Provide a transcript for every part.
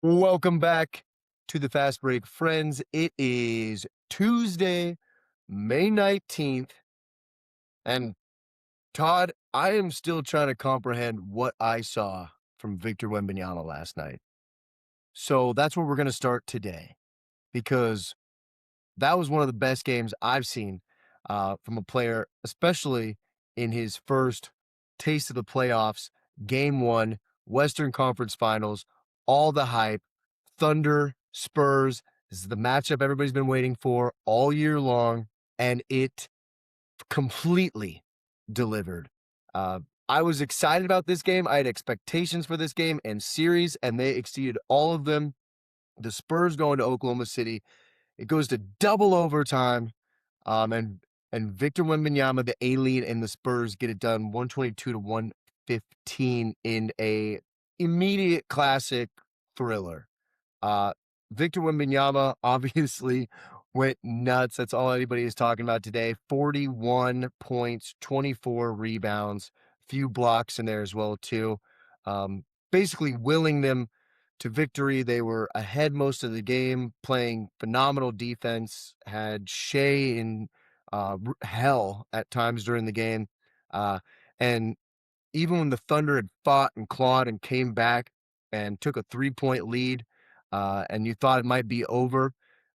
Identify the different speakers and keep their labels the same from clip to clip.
Speaker 1: Welcome back to the Fast Break, friends. It is Tuesday, May 19th. And Todd, I am still trying to comprehend what I saw from Victor Wembanyama last night. So that's where we're going to start today because that was one of the best games I've seen from a player, especially in his first taste of the playoffs, game one, Western Conference Finals, all the hype, Thunder, Spurs. This is the matchup everybody's been waiting for all year long, and it completely delivered. Uh, I was excited about this game. I had expectations for this game and series, and they exceeded all of them. The Spurs going to Oklahoma City. It goes to double overtime. And Victor Wembanyama, the A-lead, and the Spurs get it done 122 to 115 in a immediate classic thriller. Uh, Victor Wembanyama obviously went nuts. That's all anybody is talking about today. 41 points, 24 rebounds, few blocks in there as well too. Basically willing them to victory. They were ahead most of the game, playing phenomenal defense, had Shea in hell at times during the game. And even when the Thunder had fought and clawed and came back and took a 3-point lead, and you thought it might be over,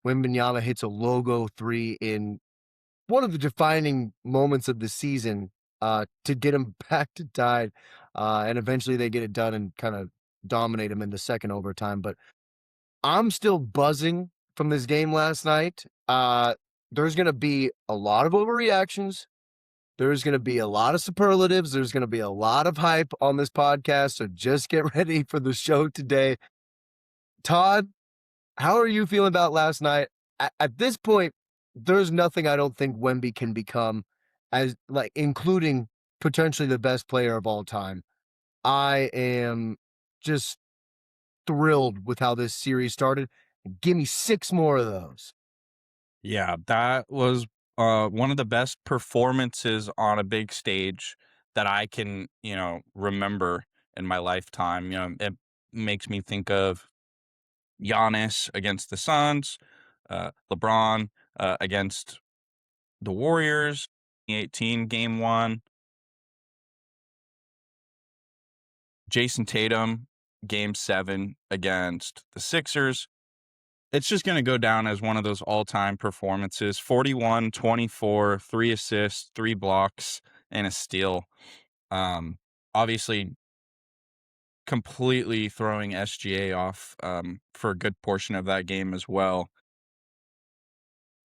Speaker 1: Wembanyama hits a logo three in one of the defining moments of the season to get him back to tied. And eventually they get it done and kind of dominate him in the second overtime. But I'm still buzzing from this game last night. There's going to be a lot of overreactions. There's going to be a lot of superlatives. There's going to be a lot of hype on this podcast. So just get ready for the show today. Todd, how are you feeling about last night? At this point, there's nothing I don't think Wemby can become, as like including potentially the best player of all time. I am just thrilled with how this series started. Give me 6 more of those.
Speaker 2: Yeah, that was one of the best performances on a big stage that I can, remember in my lifetime. It makes me think of Giannis against the Suns, LeBron against the Warriors, 2018 game one, Jason Tatum, game seven against the Sixers. It's just going to go down as one of those all-time performances. 41, 24, 3 assists, 3 blocks, and a steal. Obviously, completely throwing SGA off for a good portion of that game as well.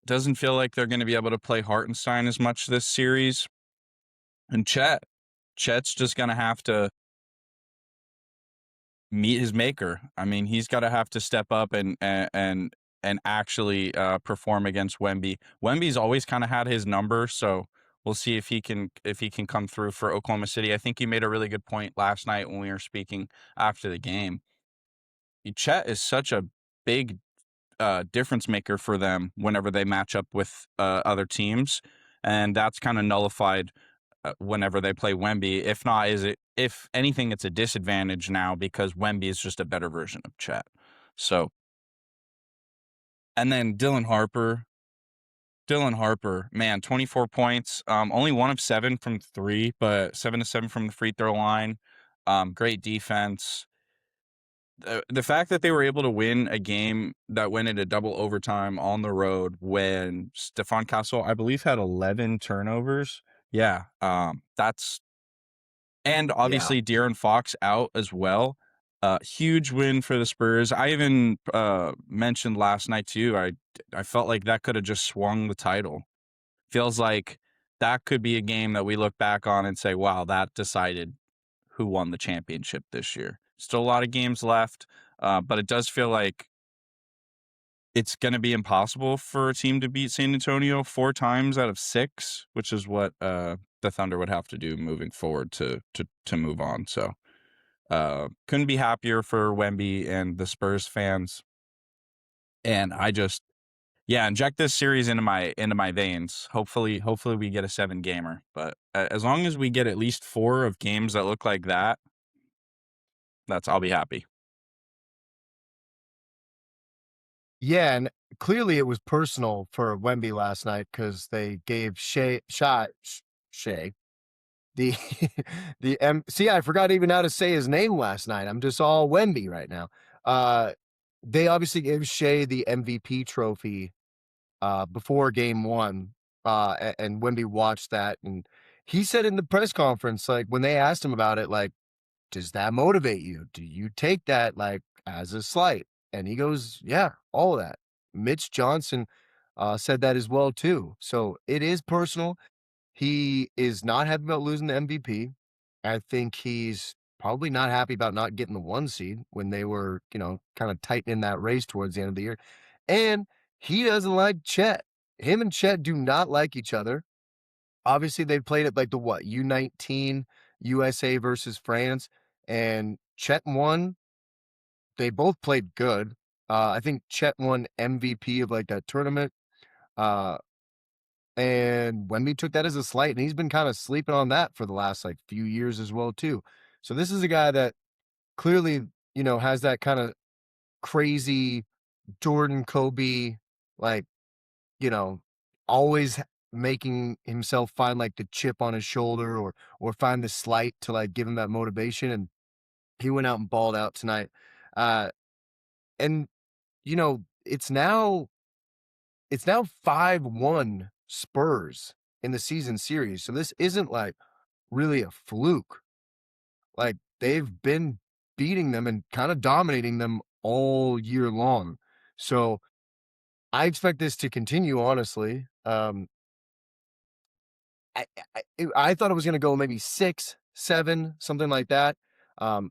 Speaker 2: Doesn't feel like they're going to be able to play Hartenstein as much this series. And Chet's just going to have to meet his maker. I mean, he's got to have to step up and actually perform against Wemby. Wemby's always kind of had his number, so we'll see if he can come through for Oklahoma City. I think you made a really good point last night when we were speaking after the game. Chet is such a big difference maker for them whenever they match up with other teams, and that's kind of nullified whenever they play Wemby. If not, if anything, it's a disadvantage now because Wemby is just a better version of Chet. So, and then Dylan Harper, man, 24 points, only 1 of 7 from 3, but 7 of 7 from the free throw line. Great defense. The fact that they were able to win a game that went into double overtime on the road when Stephon Castle, I believe, had 11 turnovers. Yeah, that's and
Speaker 1: Yeah.
Speaker 2: obviously De'Aaron Fox out as well. Huge win for the Spurs. I even mentioned last night too. I felt like that could have just swung the title. Feels like that could be a game that we look back on and say, "Wow, that decided who won the championship this year." Still a lot of games left, but it does feel like it's going to be impossible for a team to beat San Antonio 4 times out of 6, which is what the Thunder would have to do moving forward to move on. So couldn't be happier for Wemby and the Spurs fans. And inject this series into my veins. Hopefully we get a 7 gamer. But as long as we get at least 4 of games that look like that, I'll be happy.
Speaker 1: Yeah, and clearly it was personal for Wemby last night because they gave Shea the see, I forgot even how to say his name last night. I'm just all Wemby right now. Uh, they obviously gave Shea the MVP trophy before game one. And Wemby watched that, and he said in the press conference, like when they asked him about it, like, does that motivate you? Do you take that like as a slight? And he goes, yeah, all of that. Mitch Johnson said that as well too. So it is personal. He is not happy about losing the MVP. I think he's probably not happy about not getting the one seed when they were, kind of tightening that race towards the end of the year. And he doesn't like Chet. Him and Chet do not like each other. Obviously, they played at like the what, U19 USA versus France, and Chet won. They both played good. I think Chet won MVP of like that tournament. Uh, and Wemby took that as a slight, and he's been kind of sleeping on that for the last like few years as well too. So this is a guy that clearly, has that kind of crazy Jordan Kobe, like, you know, always making himself find like the chip on his shoulder or find the slight to like give him that motivation. And he went out and balled out tonight. And it's now 5-1 Spurs in the season series. So this isn't like really a fluke. Like they've been beating them and kind of dominating them all year long. So I expect this to continue, honestly. I I thought it was gonna go maybe 6, 7, something like that. Um,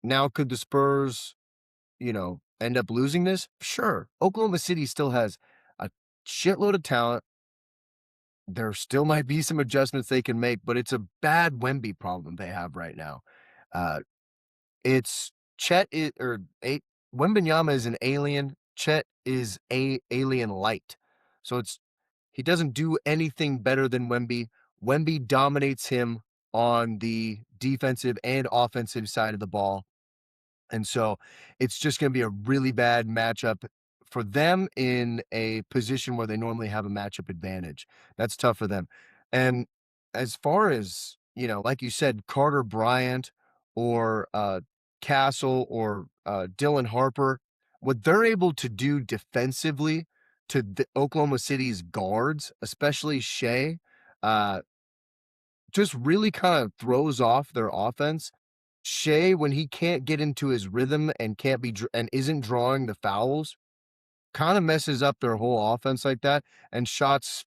Speaker 1: Now could the Spurs, end up losing this? Sure. Oklahoma City still has a shitload of talent. There still might be some adjustments they can make, but it's a bad Wemby problem they have right now. Uh, it's Chet I or a Wembanyama is an alien. Chet is a alien light. So he doesn't do anything better than Wemby. Wemby dominates him on the defensive and offensive side of the ball. And so it's just going to be a really bad matchup for them in a position where they normally have a matchup advantage. That's tough for them. And as far as, like you said, Carter Bryant or Castle or Dylan Harper, what they're able to do defensively to the Oklahoma City's guards, especially Shea, uh, just really kind of throws off their offense. Shea, when he can't get into his rhythm and can't be and isn't drawing the fouls, kind of messes up their whole offense like that, and shots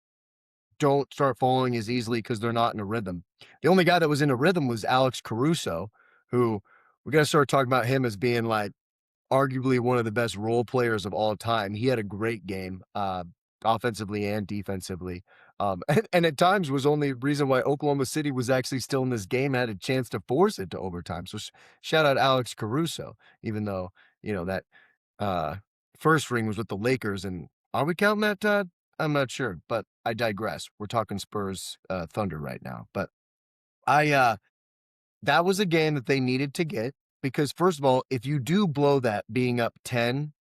Speaker 1: don't start falling as easily because they're not in a rhythm. The only guy that was in a rhythm was Alex Caruso, who we're gonna start talking about him as being like arguably one of the best role players of all time. He had a great game, offensively and defensively. And at times was only reason why Oklahoma City was actually still in this game, had a chance to force it to overtime. So shout out Alex Caruso, even though, that uh, first ring was with the Lakers. And are we counting that, Todd? I'm not sure, but I digress. We're talking Spurs Thunder right now. But I that was a game that they needed to get because, first of all, if you do blow that being up 10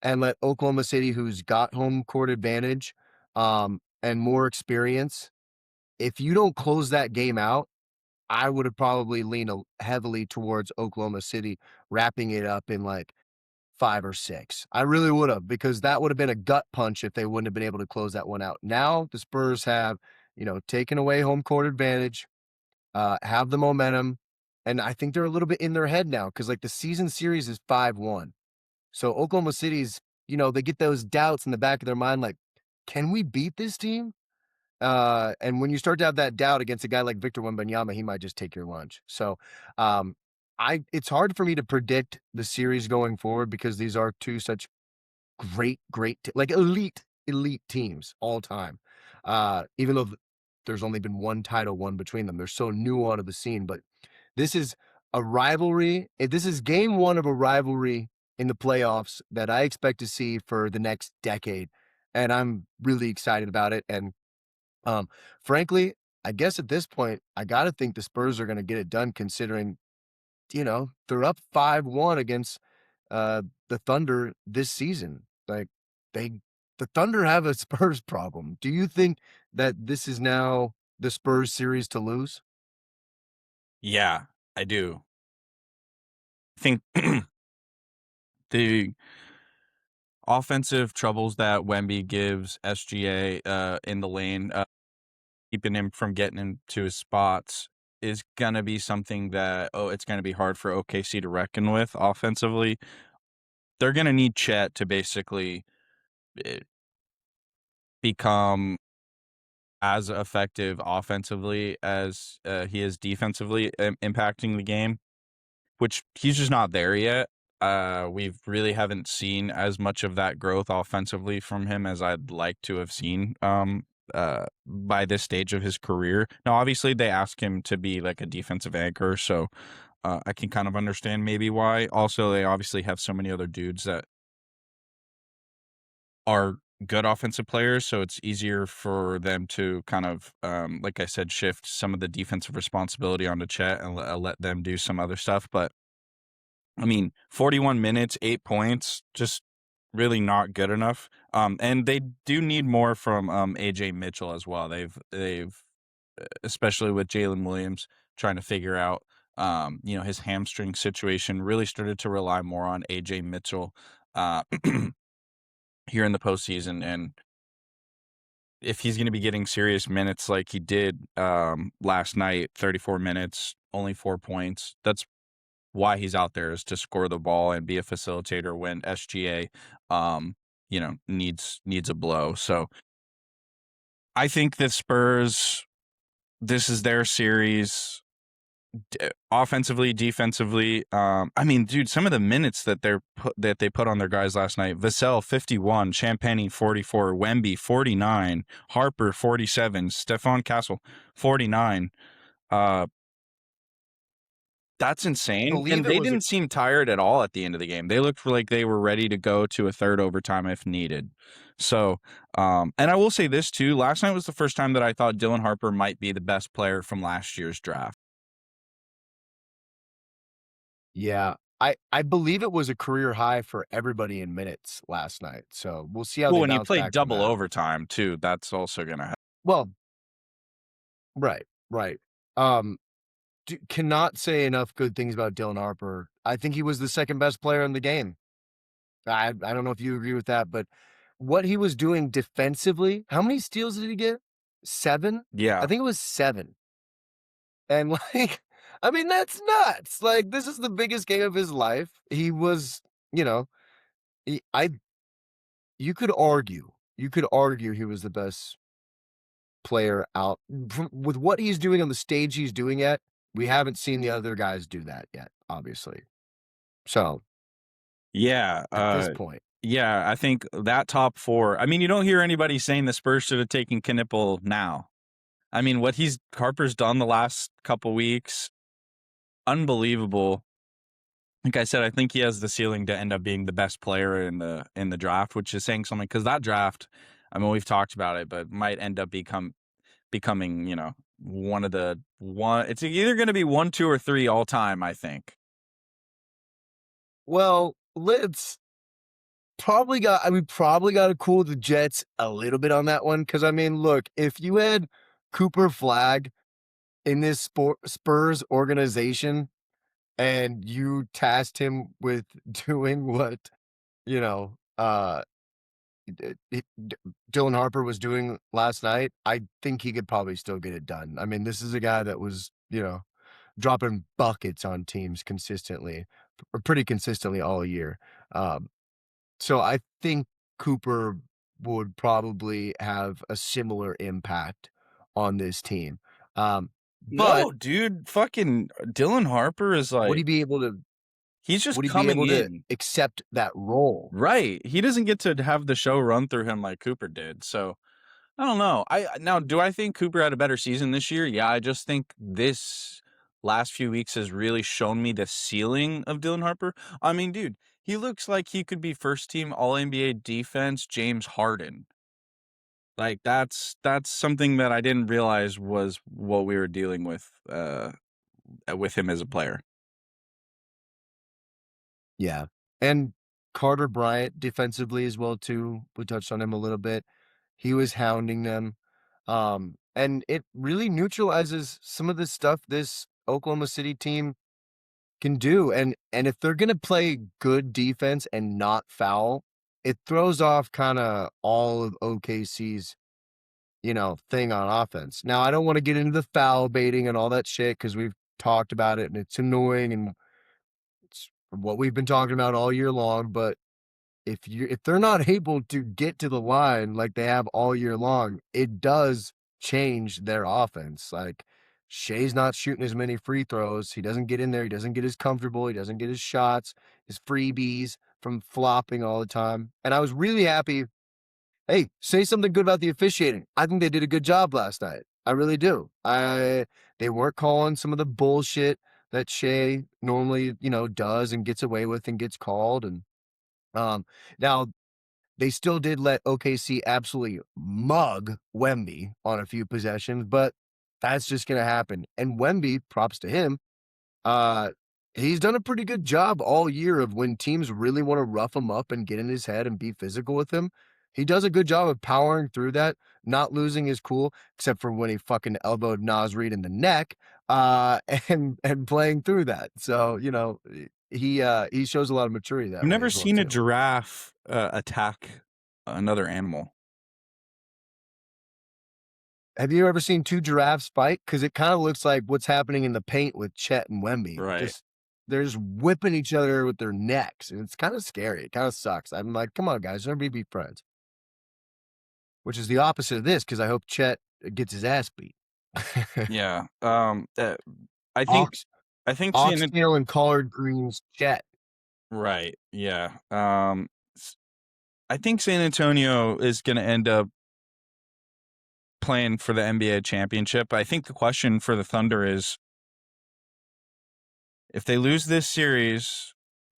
Speaker 1: and let Oklahoma City, who's got home court advantage and more experience, if you don't close that game out, I would have probably leaned heavily towards Oklahoma City wrapping it up in like 5 or 6. I really would have, because that would have been a gut punch if they wouldn't have been able to close that one out. Now the Spurs have, taken away home court advantage, have the momentum. And I think they're a little bit in their head now because like the season series is 5-1. So Oklahoma City's, they get those doubts in the back of their mind, like, can we beat this team? And when you start to have that doubt against a guy like Victor Wembanyama, he might just take your lunch. So um, it's hard for me to predict the series going forward because these are two such great, like elite teams all time. Even though there's only been one title won between them, they're so new onto the scene. But this is a rivalry. This is game one of a rivalry in the playoffs that I expect to see for the next decade. And I'm really excited about it. And um, frankly, I guess at this point, I got to think the Spurs are going to get it done considering, they're up 5-1 against the Thunder this season. Like, they the Thunder have a Spurs problem. Do you think that this is now the Spurs series to lose?
Speaker 2: Yeah, I do. I think the offensive troubles that Wemby gives SGA in the lane, keeping him from getting into his spots is gonna be something that it's gonna be hard for OKC to reckon with offensively. They're gonna need Chet to basically eh, become as effective offensively as he is defensively impacting the game, which he's just not there yet. We've really haven't seen as much of that growth offensively from him as I'd like to have seen by this stage of his career. Now, obviously, they ask him to be like a defensive anchor, so I can kind of understand maybe why. Also, they obviously have so many other dudes that are good offensive players, so it's easier for them to kind of, like I said, shift some of the defensive responsibility onto Chet and let them do some other stuff. But I mean, 41 minutes, 8 points, just really not good enough. And they do need more from AJ Mitchell as well. They've especially with Jalen Williams trying to figure out his hamstring situation, really started to rely more on AJ Mitchell uh here in the postseason. And if he's going to be getting serious minutes like he did last night, 34 minutes, only 4 points, that's why he's out there, is to score the ball and be a facilitator when SGA, needs a blow. So I think the Spurs, this is their series, offensively, defensively. I mean, dude, some of the minutes that they put on their guys last night: Vassell 51, Champagny 44, Wemby 49, Harper 47, Stephon Castle 49. Uh, That's insane,
Speaker 1: Believe
Speaker 2: and
Speaker 1: it
Speaker 2: they
Speaker 1: was a
Speaker 2: didn't seem tired at all at the end of the game. They looked like they were ready to go to a third overtime if needed. So, and I will say this too, last night was the first time that I thought Dylan Harper might be the best player from last year's draft.
Speaker 1: Yeah. I believe it was a career high for everybody in minutes last night, so we'll see how
Speaker 2: Well,
Speaker 1: they
Speaker 2: when you
Speaker 1: bounce
Speaker 2: play
Speaker 1: back from
Speaker 2: double
Speaker 1: that.
Speaker 2: overtime too, that's also gonna help.
Speaker 1: Well, right, right. Um, cannot say enough good things about Dylan Harper. I think he was the second best player in the game. I don't know if you agree with that, but what he was doing defensively, how many steals did he get? 7? I
Speaker 2: Yeah.
Speaker 1: think it was 7. And, like, I mean, that's nuts. Like, this is the biggest game of his life. He was, you know, he I you could argue he was the best player out with what he's doing on the stage he's doing it. We haven't seen the other guys do that yet, obviously. So,
Speaker 2: Yeah,
Speaker 1: at this point,
Speaker 2: yeah, I think that top 4, I mean, you don't hear anybody saying the Spurs should have taken Knipple now. I mean, what Harper's done the last couple weeks, unbelievable. Like I said, I think he has the ceiling to end up being the best player in the draft, which is saying something, because that draft, I mean, we've talked about it, but might end up becoming, one of the one. It's either going to be 1, 2, or 3 all time, I think.
Speaker 1: well, let's probably gotta cool the Jets a little bit on that one. Because I mean, look, if you had Cooper Flag in this Spurs organization and you tasked him with doing what, you know, Dylan Harper was doing last night, I think he could probably still get it done. I mean, this is a guy that was, dropping buckets on teams consistently, or pretty consistently all year. Um, so I think Cooper would probably have a similar impact on this team. But
Speaker 2: No, dude, fucking Dylan Harper is
Speaker 1: would
Speaker 2: like,
Speaker 1: he be able to
Speaker 2: he's just
Speaker 1: would he be
Speaker 2: coming
Speaker 1: able to
Speaker 2: in.
Speaker 1: accept that role?
Speaker 2: Right. He doesn't get to have the show run through him like Cooper did. So I don't know. Do I think Cooper had a better season this year? Yeah, I just think this last few weeks has really shown me the ceiling of Dylan Harper. I mean, dude, he looks like he could be first team All NBA defense James Harden. Like that's something that I didn't realize was what we were dealing with him as a player.
Speaker 1: Yeah. And Carter Bryant defensively as well too. We touched on him a little bit. He was hounding them. And it really neutralizes some of the stuff this Oklahoma City team can do. And if they're gonna play good defense and not foul, it throws off kind of all of OKC's, thing on offense. Now, I don't want to get into the foul baiting and all that shit because we've talked about it and it's annoying and it's what we've been talking about all year long. But if they're not able to get to the line like they have all year long, it does change their offense. Like Shea's not shooting as many free throws. He doesn't get in there. He doesn't get as comfortable. He doesn't get his shots, his freebies from flopping all the time. And I was really happy. Hey, say something good about the officiating. I think they did a good job last night. I really do. They weren't calling some of the bullshit that Shea normally, does and gets away with and gets called. And now they still did let OKC absolutely mug Wemby on a few possessions, but that's just going to happen. And Wemby, props to him, uh, he's done a pretty good job all year of when teams really want to rough him up and get in his head and be physical with him. He does a good job of powering through that, not losing his cool, except for when he fucking elbowed Nas Reed in the neck, and playing through that. So, he shows a lot of maturity
Speaker 2: I've
Speaker 1: that way
Speaker 2: never
Speaker 1: as well
Speaker 2: seen a
Speaker 1: too.
Speaker 2: giraffe attack another animal.
Speaker 1: Have you ever seen two giraffes fight? Because it kind of looks like what's happening in the paint with Chet and Wemby.
Speaker 2: Right.
Speaker 1: Just they're just whipping each other with their necks, and it's kind of scary. It kind of sucks. I'm like, come on, guys, everybody be friends. Which is the opposite of this, because I hope Chet gets his ass beat.
Speaker 2: Yeah. I think
Speaker 1: Ox,
Speaker 2: I think seeing it
Speaker 1: oxtail and collard greens, Chet.
Speaker 2: right. Yeah. I think San Antonio is going to end up playing for the NBA championship. I think the question for the Thunder is if they lose this series,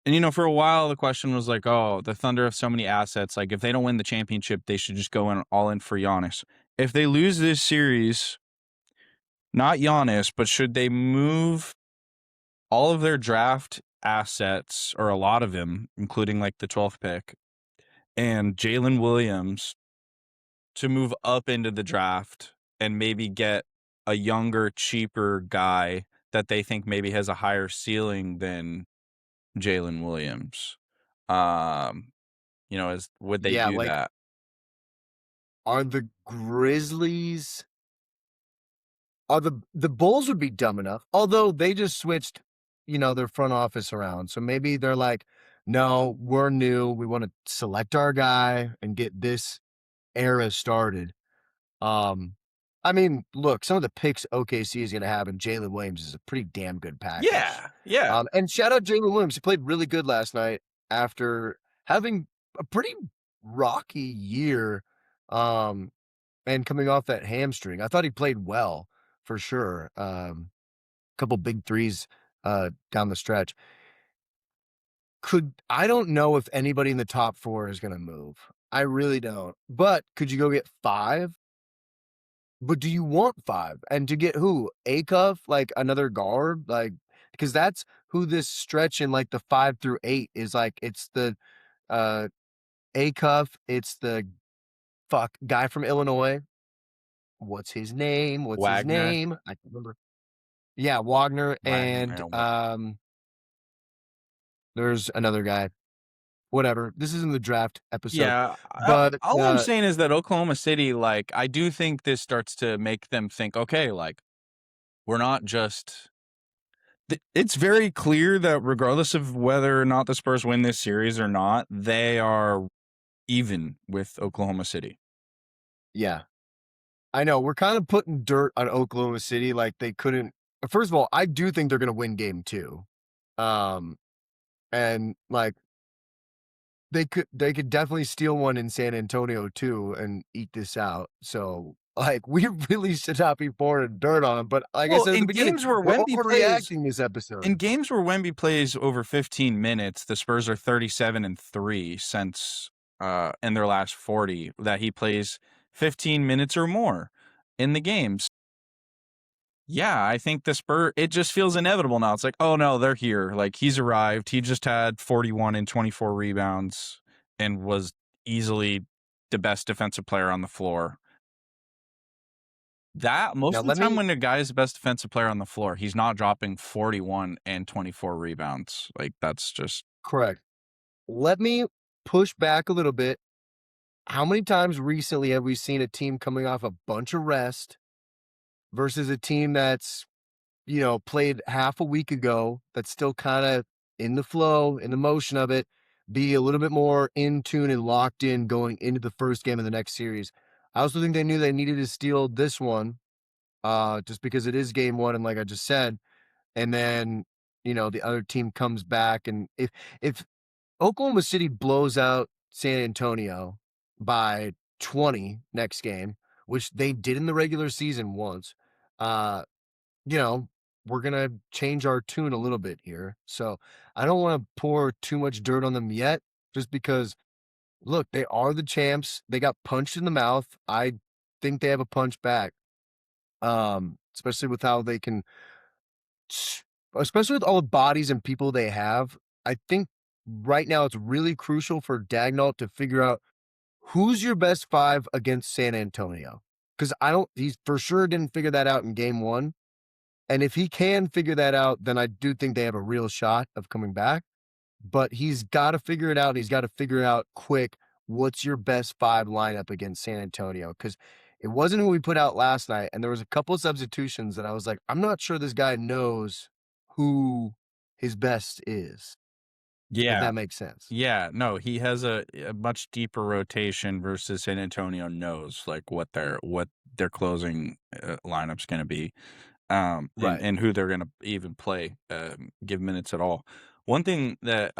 Speaker 2: and for a while the question was like, oh, the Thunder have so many assets. Like if they don't win the championship, they should just go in all in for Giannis. If they lose this series, not Giannis, but should they move all of their draft assets, or a lot of them, including like the 12th pick, and Jalen Williams to move up into the draft and maybe get a younger, cheaper guy that they think maybe has a higher ceiling than Jalen Williams? Would they
Speaker 1: Yeah,
Speaker 2: do
Speaker 1: like,
Speaker 2: that?
Speaker 1: are the Grizzlies are the Bulls would be dumb enough, although they just switched, their front office around. So maybe they're like, no, we're new. We want to select our guy and get this era started. Um, I mean, look, some of the picks OKC is going to have, and Jalen Williams is a pretty damn good package.
Speaker 2: Yeah, yeah.
Speaker 1: And shout out Jalen Williams. He played really good last night after having a pretty rocky year. And coming off that hamstring, I thought he played well for sure. Couple big threes down the stretch. I don't know if anybody in the top 4 is going to move. I really don't. But could you go get 5? But do you want 5? And to get who? Acuff, like another guard, like because that's who this stretch in like the 5 through 8 is like. It's the uh Acuff, it's the guy from Illinois. What's his name? What's his
Speaker 2: Wagner.
Speaker 1: name? I can't remember. Yeah, Wagner, and
Speaker 2: Wagner.
Speaker 1: there's another guy. Whatever. This isn't the draft episode,
Speaker 2: Yeah,
Speaker 1: but
Speaker 2: all I'm saying is that Oklahoma City, like, I do think this starts to make them think, okay, like, we're not just. It's very clear that regardless of whether or not the Spurs win this series or not, they are even with Oklahoma City.
Speaker 1: yeah, I know we're kind of putting dirt on Oklahoma City, like they couldn't. First of all, I do think they're going to win game 2, and like they could definitely steal one in San Antonio too and eat this out. So like we really should not be pouring dirt on them. But like I
Speaker 2: Well,
Speaker 1: said at the
Speaker 2: in
Speaker 1: beginning,
Speaker 2: games where
Speaker 1: we're
Speaker 2: Wemby plays,
Speaker 1: overreacting this episode.
Speaker 2: over 15 minutes, the Spurs are 37-3 since in their last 40 that he plays 15 minutes or more in the games. Yeah, I think the Spur it just feels inevitable now. It's like, "Oh, no, they're here." Like, he's arrived. He just had 41 and 24 rebounds and was easily the best defensive player on the floor. That
Speaker 1: Now
Speaker 2: most of the
Speaker 1: let
Speaker 2: time
Speaker 1: me
Speaker 2: when a guy is the best defensive player on the floor, he's not dropping 41 and 24 rebounds. Like, that's just
Speaker 1: correct. Let me push back a little bit. How many times recently have we seen a team coming off a bunch of rest versus a team that's, played half a week ago, that's still kind of in the flow, in the motion of it, be a little bit more in tune and locked in going into the first game of the next series? I also think they knew they needed to steal this one, just because it is game one, and like I just said, and then the other team comes back, and if Oklahoma City blows out San Antonio by 20 next game, which they did in the regular season once, uh, you know, we're gonna change our tune a little bit here. So I don't want to pour too much dirt on them yet, just because look, they are the champs. They got punched in the mouth. I think they have a punch back. Especially with how they can especially with all the bodies and people they have. I think right now it's really crucial for Dagnall to figure out who's your best five against San Antonio. Because I don't, he's for sure didn't figure that out in game one. And if he can figure that out, then I do think they have a real shot of coming back. But he's got to figure it out. He's got to figure out quick what's your best five lineup against San Antonio. Because it wasn't who we put out last night. And there was a couple of substitutions that I was like, I'm not sure this guy knows who his best is, if
Speaker 2: yeah.
Speaker 1: that makes sense.
Speaker 2: Yeah, no, he has a much deeper rotation versus San Antonio knows, like, what their closing, lineup's gonna be, and
Speaker 1: Right.
Speaker 2: and who they're gonna even play, give minutes at all. One thing that,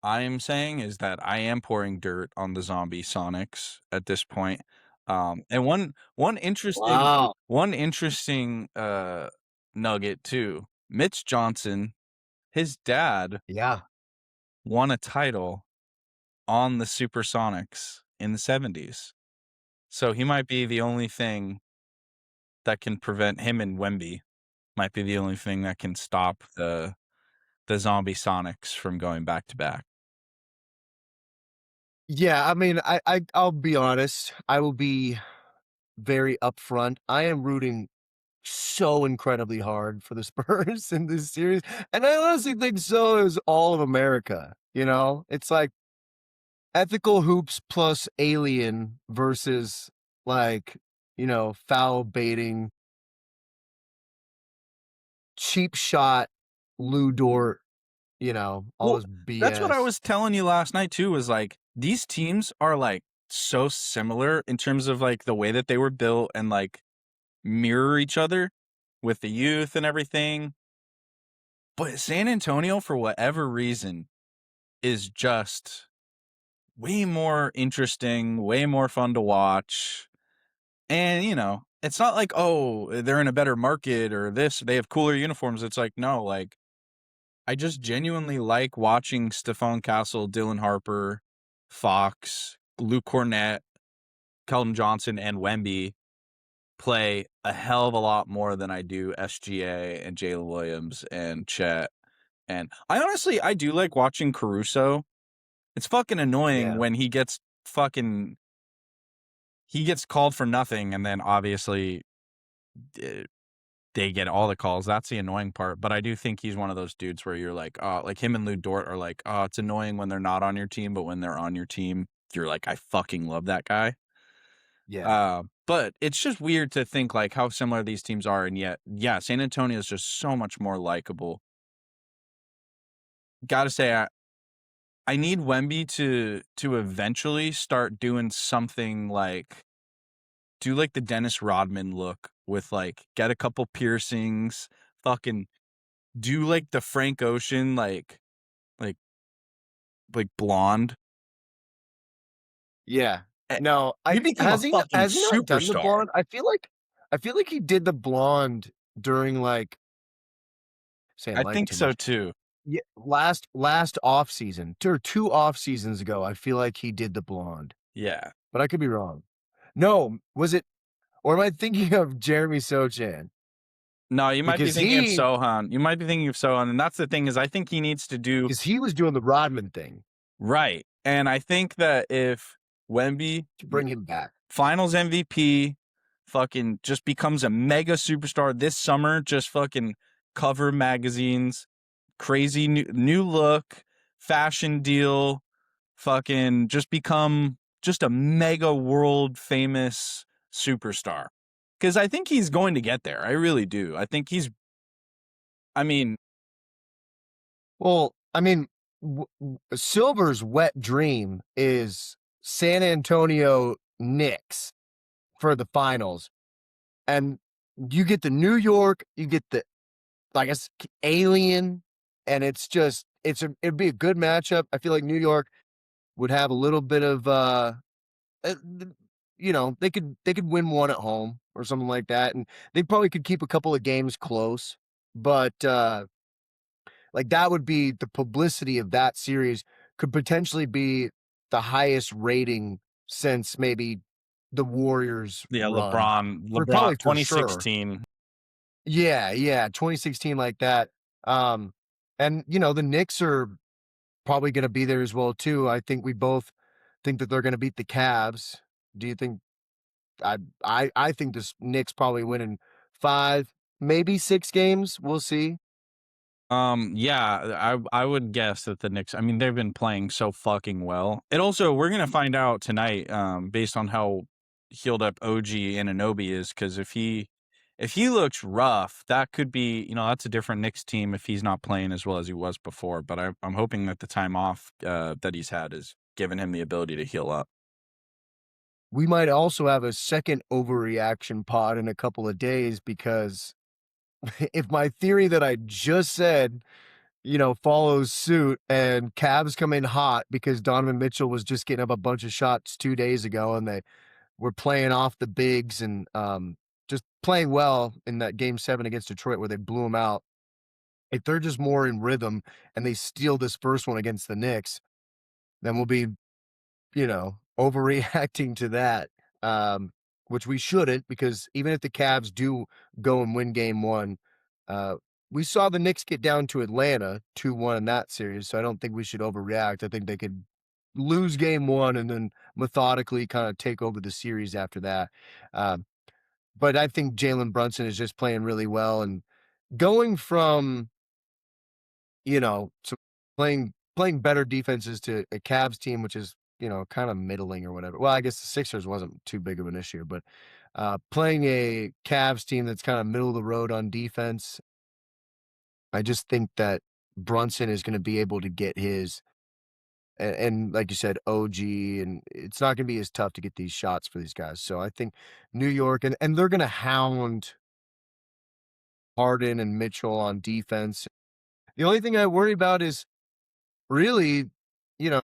Speaker 2: I'm saying is that I am pouring dirt on the zombie Sonics at this point, and one interesting
Speaker 1: Wow.
Speaker 2: one interesting, nugget too, Mitch Johnson, his dad
Speaker 1: Yeah.
Speaker 2: won a title on the Supersonics in the '70s. So he might be the only thing that can prevent him, and Wemby might be the only thing that can stop the zombie Sonics from going back to back.
Speaker 1: Yeah. I mean, I'll be honest. I will be very upfront. I am rooting so incredibly hard for the Spurs in this series, and I honestly think so is all of America, It's like ethical hoops plus alien versus, like, foul baiting, cheap shot, Lou Dort, all
Speaker 2: Well,
Speaker 1: this
Speaker 2: that's what I
Speaker 1: BS.
Speaker 2: was telling you last night too, was like these teams are like so similar in terms of like the way that they were built and like mirror each other with the youth and everything. But San Antonio, for whatever reason, is just way more interesting, way more fun to watch. And, it's not like, oh, they're in a better market or this, they have cooler uniforms. It's like, no, like, I just genuinely like watching Stephon Castle, Dylan Harper, Fox, Luke Cornett, Keldon Johnson, and Wemby play a hell of a lot more than I do SGA and Jalen Williams and Chet. And I do like watching Caruso. It's fucking annoying
Speaker 1: Yeah.
Speaker 2: when he gets called for nothing, and then obviously eh, they get all the calls. That's the annoying part. But I do think he's one of those dudes where you're like, oh, like him and Lou Dort are like, oh, it's annoying when they're not on your team, but when they're on your team, you're like, I fucking love that guy.
Speaker 1: Yeah.
Speaker 2: But it's just weird to think like how similar these teams are, and yet, yeah, San Antonio is just so much more likable. Gotta say, I need Wemby to eventually start doing something like do like the Dennis Rodman look with like get a couple piercings, fucking do like the Frank Ocean like like blonde.
Speaker 1: Yeah.
Speaker 2: Eh,
Speaker 1: No,
Speaker 2: he
Speaker 1: I
Speaker 2: became a
Speaker 1: has he not
Speaker 2: fucking
Speaker 1: done the
Speaker 2: superstar.
Speaker 1: blonde? I feel like he did the blonde during, like, saying
Speaker 2: I
Speaker 1: like
Speaker 2: think
Speaker 1: too
Speaker 2: so
Speaker 1: much.
Speaker 2: too.
Speaker 1: Yeah, last off season, or 2 off seasons ago, I feel like he did the blonde,
Speaker 2: Yeah.
Speaker 1: but I could be wrong. No, was it, or am I thinking of Jeremy Sochan?
Speaker 2: No, you might be
Speaker 1: because
Speaker 2: thinking of
Speaker 1: he
Speaker 2: Sohan. You might be thinking of Sohan, and that's the thing is I think he needs to do
Speaker 1: because he was doing the Rodman thing
Speaker 2: right. And I think that if Wemby
Speaker 1: to bring him back.
Speaker 2: Finals MVP, fucking just becomes a mega superstar this summer, just fucking cover magazines, crazy new look, fashion deal, fucking just become just a mega world famous superstar. Because I think he's going to get there. I really do. I think I mean,
Speaker 1: Well, I mean, Silver's wet dream is San Antonio Knicks for the finals, and you get the New York, you get the I guess alien, and it's just it'd be a good matchup. I feel like New York would have a little bit of uh, they could win one at home or something like that, and they probably could keep a couple of games close, but like that would be the publicity of that series could potentially be the highest rating since maybe the Warriors
Speaker 2: yeah,
Speaker 1: run.
Speaker 2: LeBron
Speaker 1: Probably for sure.
Speaker 2: 2016.
Speaker 1: Yeah, 2016 like that. Um, and the Knicks are probably gonna be there as well too. I think we both think that they're gonna beat the Cavs. Do you think I think this Knicks probably win in 5, maybe 6 games. We'll see.
Speaker 2: Yeah, I would guess that the Knicks. I mean, they've been playing so fucking well. And also, we're gonna find out tonight, based on how healed up OG Anunoby is, because if he looks rough, that could be that's a different Knicks team if he's not playing as well as he was before. But I'm hoping that the time off that he's had is giving him the ability to heal up.
Speaker 1: We might also have a second overreaction pod in a couple of days because if my theory that I just said, follows suit and Cavs come in hot because Donovan Mitchell was just getting up a bunch of shots 2 days ago and they were playing off the bigs and just playing well in that game 7 against Detroit where they blew them out. If they're just more in rhythm and they steal this first one against the Knicks, then we'll be overreacting to that, which we shouldn't because even if the Cavs do go and win game 1, uh, we saw the Knicks get down to Atlanta 2-1 in that series, so I don't think we should overreact. I think they could lose game 1 and then methodically kind of take over the series after that. Um, but I think Jalen Brunson is just playing really well and going from so playing better defenses to a Cavs team, which is, kind of middling or whatever. Well, I guess the Sixers wasn't too big of an issue, but playing a Cavs team that's kind of middle of the road on defense, I just think that Brunson is going to be able to get his and like you said, OG, and it's not going to be as tough to get these shots for these guys. So I think New York and they're going to hound Harden and Mitchell on defense. The only thing I worry about is really, you know,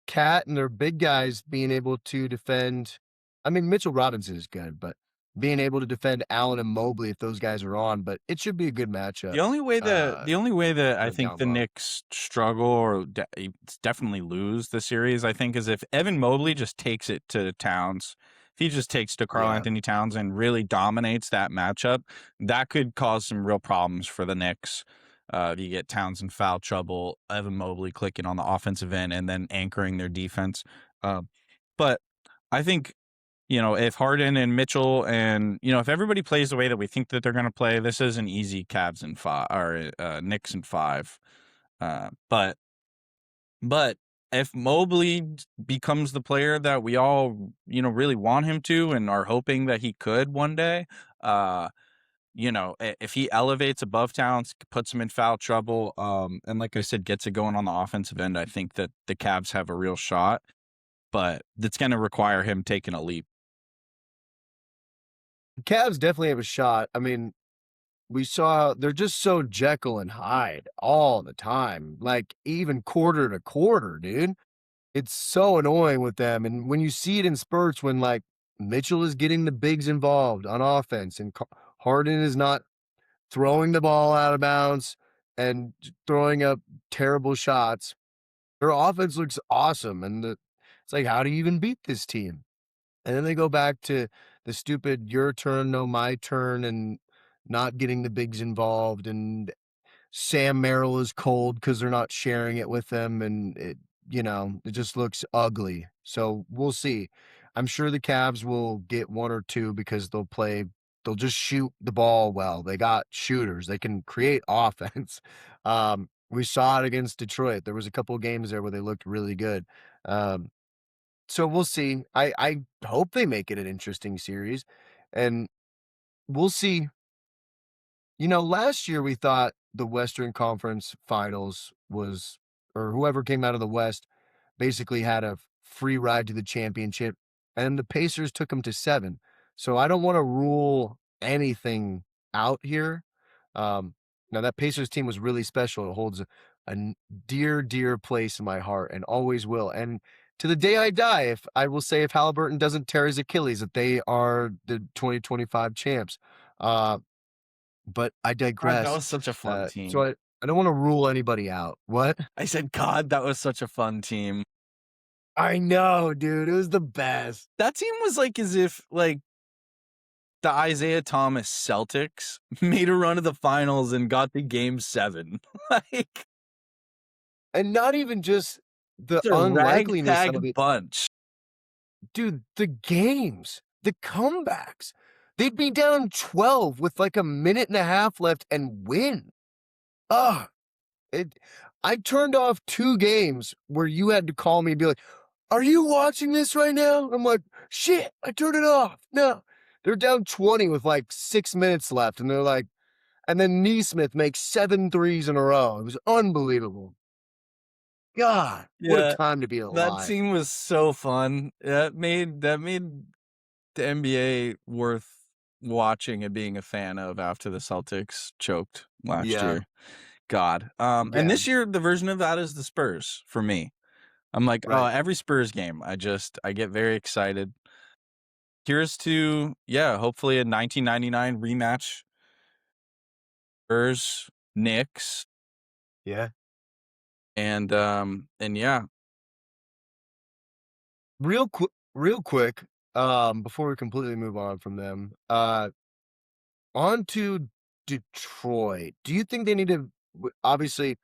Speaker 1: Cat and their big guys being able to defend. I mean, Mitchell Robinson is good, but being able to defend Allen and Mobley if those guys are on, but it should be a good matchup.
Speaker 2: The only way that I think
Speaker 1: Down
Speaker 2: the
Speaker 1: low.
Speaker 2: Knicks struggle or definitely lose the series, I think, is if Evan Mobley just takes it to Towns. If he just takes to Karl
Speaker 1: Yeah.
Speaker 2: Anthony Towns and really dominates that matchup, that could cause some real problems for the Knicks. If you get Towns in foul trouble, Evan Mobley clicking on the offensive end and then anchoring their defense. But I think if Harden and Mitchell and, if everybody plays the way that we think that they're going to play, this is an easy Cavs in 5 or Knicks in 5. But if Mobley becomes the player that we all, really want him to and are hoping that he could one day, if he elevates above Towns, puts him in foul trouble, and like I said, gets it going on the offensive end, I think that the Cavs have a real shot, but it's going to require him taking a leap.
Speaker 1: Cavs definitely have a shot. I mean, we saw they're just so Jekyll and Hyde all the time, like even quarter to quarter, dude. It's so annoying with them. And when you see it in spurts, when like Mitchell is getting the bigs involved on offense and Harden is not throwing the ball out of bounds and throwing up terrible shots, their offense looks awesome. And it's like, how do you even beat this team? And then they go back to the stupid your turn, no my turn, and not getting the bigs involved, and Sam Merrill is cold because they're not sharing it with them, and it just looks ugly. So we'll see. I'm sure the Cavs will get one or two because they'll just shoot the ball well. They got shooters. They can create offense. We saw it against Detroit. There was a couple of games there where they looked really good. Um, so we'll see. I hope they make it an interesting series, and we'll see. Last year we thought the Western Conference Finals was, or whoever came out of the West basically had a free ride to the championship, and the Pacers took them to 7. So I don't want to rule anything out here. Now that Pacers team was really special. It holds a dear, dear place in my heart and always will. And to the day I die, if I will say if Halliburton doesn't tear his Achilles, that they are the 2025 champs. Uh, but I
Speaker 2: God, that
Speaker 1: digress.
Speaker 2: was such a fun
Speaker 1: So
Speaker 2: team.
Speaker 1: I don't wanna rule anybody out. What?
Speaker 2: I said, God, that was such a fun team.
Speaker 1: I know, dude. It was the best.
Speaker 2: That team was like as if like the Isaiah Thomas Celtics made a run of the finals and got to game 7. Like,
Speaker 1: And not even just the
Speaker 2: it's a
Speaker 1: unlikeliness of
Speaker 2: ragtag
Speaker 1: it.
Speaker 2: bunch.
Speaker 1: Dude, the games, the comebacks. They'd be down 12 with like a minute and a half left and win. Ugh. It I turned off 2 games where you had to call me and be like, "Are you watching this right now?" I'm like, "Shit, I turned it off." No. They're down 20 with like 6 minutes left, and they're like, and then Neesmith makes 7 threes in a row. It was unbelievable. God, what a
Speaker 2: Yeah,
Speaker 1: time to be
Speaker 2: that
Speaker 1: alive.
Speaker 2: team was so fun. That made the NBA worth watching and being a fan of after the Celtics choked last
Speaker 1: Yeah,
Speaker 2: year. God. And
Speaker 1: yeah,
Speaker 2: this year the version of that is the Spurs for me. I'm like, oh,
Speaker 1: right.
Speaker 2: every Spurs game, I get very excited. Here's to, yeah, hopefully a 1999 rematch. Spurs, Knicks,
Speaker 1: Yeah.
Speaker 2: and yeah,
Speaker 1: Real quick, before we completely move on from them, on to Detroit. Do you think they need to obviously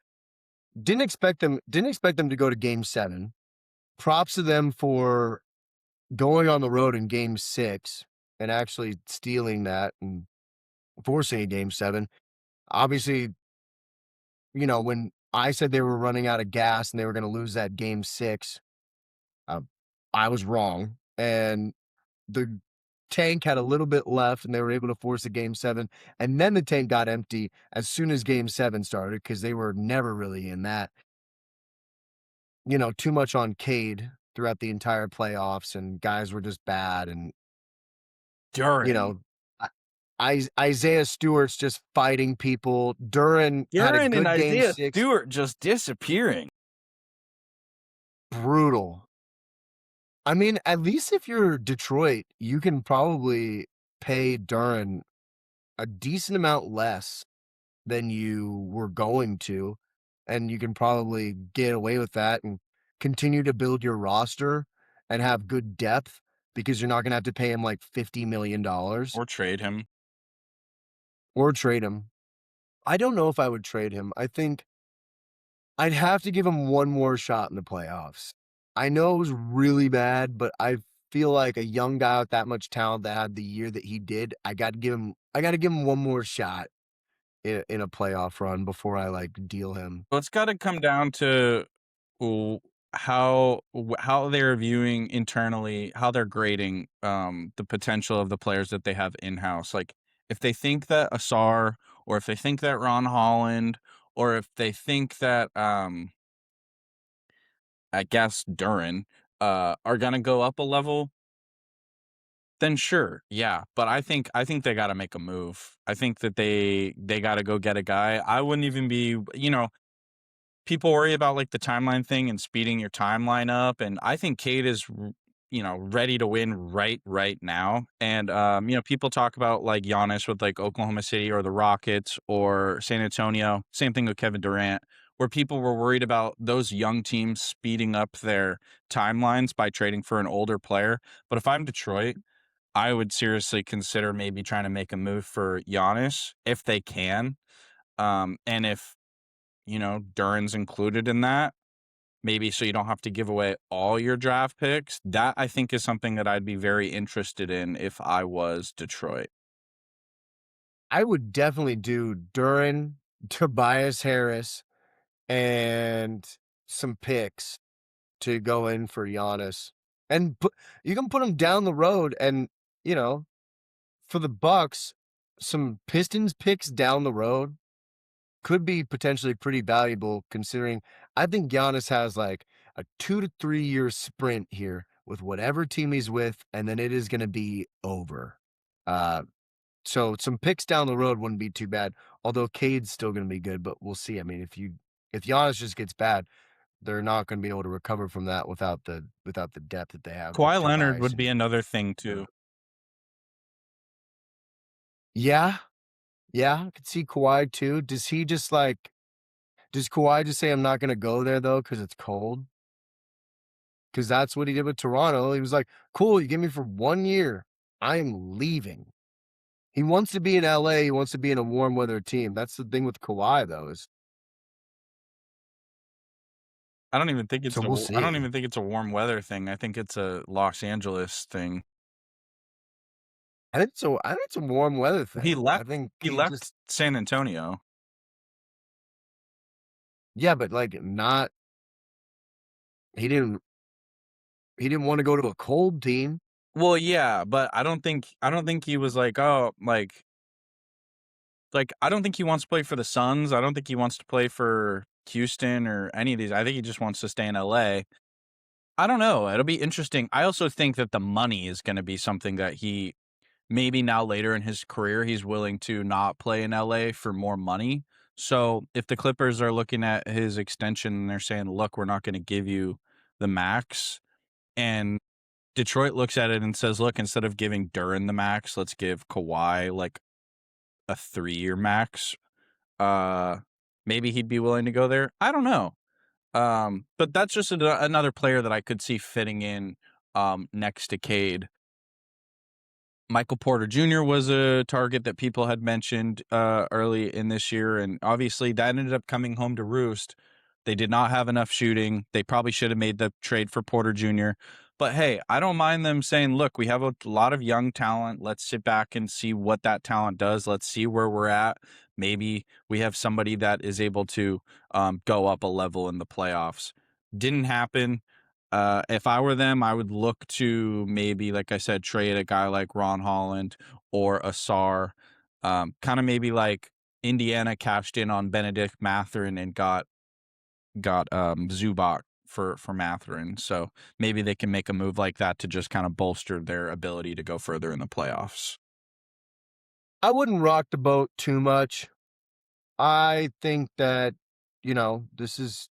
Speaker 1: didn't expect them to go to game 7. Props to them for going on the road in game 6 and actually stealing that and forcing a game 7. Obviously, when I said they were running out of gas and they were going to lose that game 6, uh, I was wrong. And the tank had a little bit left and they were able to force a game 7. And then the tank got empty as soon as game 7 started because they were never really in that. Too much on Cade throughout the entire playoffs, and guys were just bad. And, you
Speaker 2: Duran.
Speaker 1: know, Isaiah Stewart's just fighting people. Duran had a
Speaker 2: Duran and
Speaker 1: good game
Speaker 2: Isaiah
Speaker 1: 6.
Speaker 2: Stewart just disappearing.
Speaker 1: Brutal. I mean, at least if you're Detroit, you can probably pay Duran a decent amount less than you were going to, and you can probably get away with that and continue to build your roster and have good depth because you're not gonna have to pay him like $50 million
Speaker 2: Or trade him.
Speaker 1: or trade him. I don't know if I would trade him. I think I'd have to give him one more shot in the playoffs. I know it was really bad, but I feel like a young guy with that much talent that had the year that he did, I gotta give him one more shot in a playoff run before I like deal him.
Speaker 2: So it's gotta come down to w how they're viewing internally, how they're grading, the potential of the players that they have in-house. Like, if they think that Asar, or if they think that Ron Holland, or if they think that, I guess Duran, are gonna go up a level, then sure, yeah. But I think they gotta make a move. I think that they gotta go get a guy. I wouldn't even be, people worry about like the timeline thing and speeding your timeline up, and I think Cade is ready to win right now. And people talk about like Giannis with like Oklahoma City or the Rockets or San Antonio. Same thing with Kevin Durant, where people were worried about those young teams speeding up their timelines by trading for an older player. But if I'm Detroit, I would seriously consider maybe trying to make a move for Giannis if they can. And if, Duran's included in that, maybe so you don't have to give away all your draft picks. That I think is something that I'd be very interested in if I was Detroit.
Speaker 1: I would definitely do Duran, Tobias Harris, and some picks to go in for Giannis. And you can put him down the road and, you know, for the Bucks, some Pistons picks down the road could be potentially pretty valuable considering I think Giannis has like a 2 to 3 year sprint here with whatever team he's with, and then it is going to be over. Uh, so some picks down the road wouldn't be too bad. Although Cade's still going to be good, but we'll see. I mean, if Giannis just gets bad, they're not going to be able to recover from that without the depth that they have with
Speaker 2: Kawhi Leonard
Speaker 1: Tobias.
Speaker 2: would be another thing too.
Speaker 1: Yeah, yeah, I could see Kawhi too. Does Kawhi just say I'm not going to go there though because it's cold? Because that's what he did with Toronto. He was like, "Cool, you get me for 1 year. I am leaving." He wants to be in LA. He wants to be in a warm weather team. That's the thing with Kawhi though. Is
Speaker 2: I don't even think
Speaker 1: so
Speaker 2: it's
Speaker 1: we'll
Speaker 2: I don't
Speaker 1: see.
Speaker 2: even think it's a warm weather thing. I think it's a Los Angeles thing.
Speaker 1: I think it's a warm weather
Speaker 2: He
Speaker 1: thing. I
Speaker 2: left
Speaker 1: think
Speaker 2: he
Speaker 1: he just
Speaker 2: left San Antonio.
Speaker 1: yeah, but like not he didn't he didn't want to go to a cold team.
Speaker 2: Well, yeah, but I don't think he was like, "Oh, I don't think he wants to play for the Suns. I don't think he wants to play for Houston or any of these. I think he just wants to stay in LA." I don't know. It'll be interesting. I also think that the money is going to be something that he maybe now later in his career he's willing to not play in LA for more money. So, if the Clippers are looking at his extension and they're saying, "Look, we're not going to give you the max," and Detroit looks at it and says, "Look, instead of giving Duran the max, let's give Kawhi like a 3-year max." Uh, Maybe he'd be willing to go there. I don't know. But that's just another player that I could see fitting in next to Cade. Michael Porter Jr. was a target that people had mentioned early in this year, and obviously that ended up coming home to roost. They did not have enough shooting. They probably should have made the trade for Porter Jr. But hey, I don't mind them saying, look, we have a lot of young talent. Let's sit back and see what that talent does. Let's see where we're at. Maybe we have somebody that is able to go up a level in the playoffs. Didn't happen. If I were them, I would look to maybe, like I said, trade a guy like Ron Holland or Asar. Kind of maybe like Indiana cashed in on Benedict Mathurin and got Zubac for Mathurin. So maybe they can make a move like that to just kind of bolster their ability to go further in the playoffs.
Speaker 1: I wouldn't rock the boat too much. I think that, this is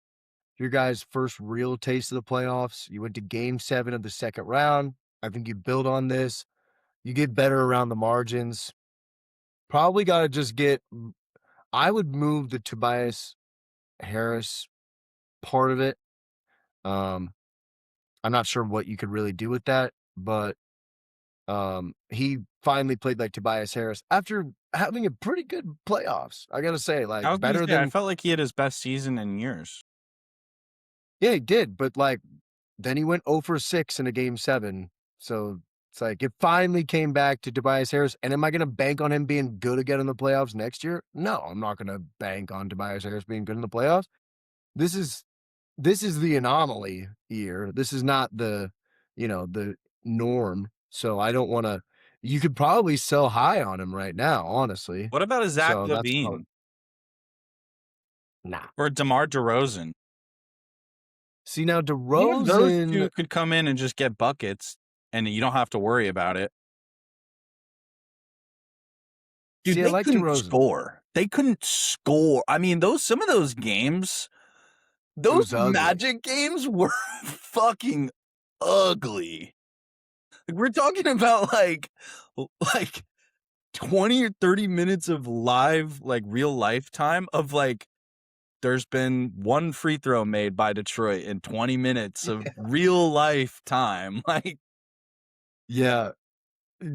Speaker 1: your guys' first real taste of the playoffs. You went to game 7 of the second round. I think you build on this. You get better around the margins. Probably got to just I would move the Tobias Harris part of it. Um, I'm not sure what you could really do with that, but he finally played like Tobias Harris after having a pretty good playoffs. I got to say, like
Speaker 2: I was gonna
Speaker 1: better
Speaker 2: say I
Speaker 1: than
Speaker 2: felt like he had his best season in years.
Speaker 1: yeah, he did, but like then he went 0 for 6 in a game 7. So it's like it finally came back to Tobias Harris. And am I going to bank on him being good again in the playoffs next year? No, I'm not going to bank on Tobias Harris being good in the playoffs. This is the anomaly year. This is not the norm. So I don't want to. You could probably sell high on him right now, honestly.
Speaker 2: What about a Zach
Speaker 1: So that's probably
Speaker 2: Levine
Speaker 1: nah.
Speaker 2: or DeMar DeRozan?
Speaker 1: See now,
Speaker 2: One of those
Speaker 1: DeRozan.
Speaker 2: two could come in and just get buckets, and you don't have to worry about it. Dude,
Speaker 1: See, I
Speaker 2: they
Speaker 1: like
Speaker 2: couldn't
Speaker 1: DeRozan.
Speaker 2: score. They couldn't score. I mean, some of those games,
Speaker 1: It
Speaker 2: those
Speaker 1: was ugly.
Speaker 2: Magic games were fucking ugly. Like, we're talking about like 20 or 30 minutes of live, like real life time of there's been one free throw made by Detroit in 20 minutes of real life time. Like,
Speaker 1: Yeah.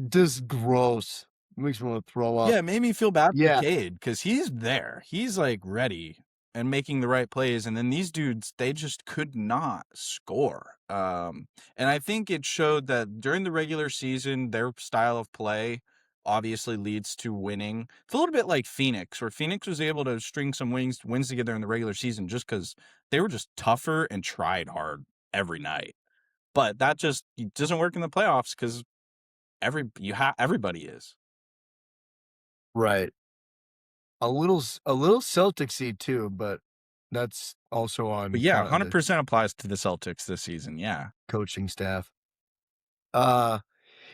Speaker 1: Just gross. Makes me want to throw up.
Speaker 2: Yeah, it made me feel bad for
Speaker 1: Yeah,
Speaker 2: Cade because he's there. He's like ready and making the right plays. And then these dudes, they just could not score. And I think it showed that during the regular season, their style of play obviously leads to winning. It's a little bit like Phoenix, where Phoenix was able to string some wins together in the regular season just because they were just tougher and tried hard every night. But that just it doesn't work in the playoffs because everybody is.
Speaker 1: right. A little Celticsy too, but that's also
Speaker 2: But
Speaker 1: on
Speaker 2: yeah,
Speaker 1: kind of the
Speaker 2: 100% applies to the Celtics this season, yeah.
Speaker 1: coaching staff. Uh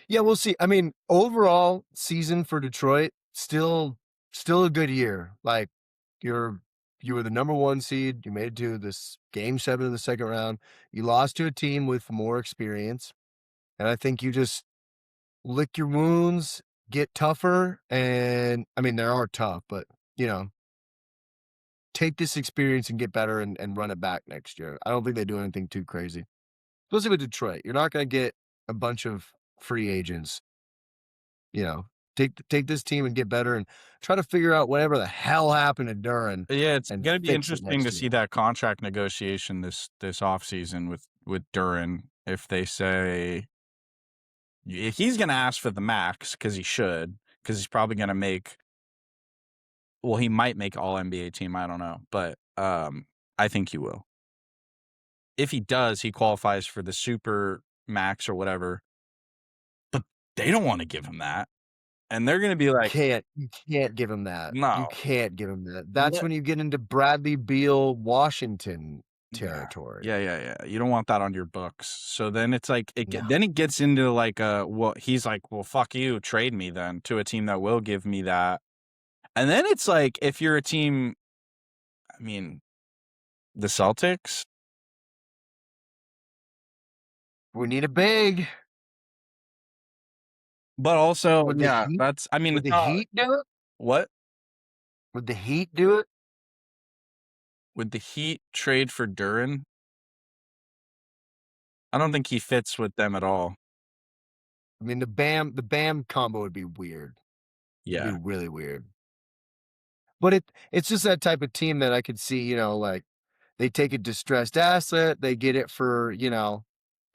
Speaker 1: yeah, we'll see. I mean, overall season for Detroit, still a good year. Like you're you were the number 1 seed, you made it to this game 7 of the second round. You lost to a team with more experience, and I think you just lick your wounds, get tougher, and I mean, they are tough, but you know, take this experience and get better and run it back next year. I don't think they do anything too crazy. Especially with Detroit. You're not gonna get a bunch of free agents, you know. Take this team and get better and try to figure out whatever the hell happened to Duran
Speaker 2: Yeah, it's
Speaker 1: and
Speaker 2: gonna be
Speaker 1: fix it
Speaker 2: interesting to
Speaker 1: next
Speaker 2: see
Speaker 1: year.
Speaker 2: that contract negotiation this offseason with Duran if they say he's gonna ask for the max because he should, because he's probably gonna make well, he might make all NBA team, I don't know, but I think he will. If he does, he qualifies for the super max or whatever, but they don't want to give him that. And they're gonna be like,
Speaker 1: You can't give him that. You
Speaker 2: no.
Speaker 1: can't give him that. That's
Speaker 2: What?
Speaker 1: when you get into Bradley Beal, Washington
Speaker 2: Yeah.
Speaker 1: territory.
Speaker 2: Yeah. You don't want that on your books. So then it's like
Speaker 1: No.
Speaker 2: then it gets into like well, he's like, well, fuck you, trade me then to a team that will give me that. And then it's like if you're a team, I mean, the Celtics,
Speaker 1: We need a big.
Speaker 2: but also,
Speaker 1: Would the
Speaker 2: yeah,
Speaker 1: Heat
Speaker 2: that's I mean,
Speaker 1: would
Speaker 2: it's
Speaker 1: the
Speaker 2: not
Speaker 1: Heat do it?
Speaker 2: what
Speaker 1: Would the Heat do it?
Speaker 2: would the Heat trade for Duran? I don't think he fits with them at all.
Speaker 1: I mean, the Bam combo would be weird. It'd be
Speaker 2: Yeah.
Speaker 1: really weird. But it's just that type of team that I could see, like they take a distressed asset, they get it for,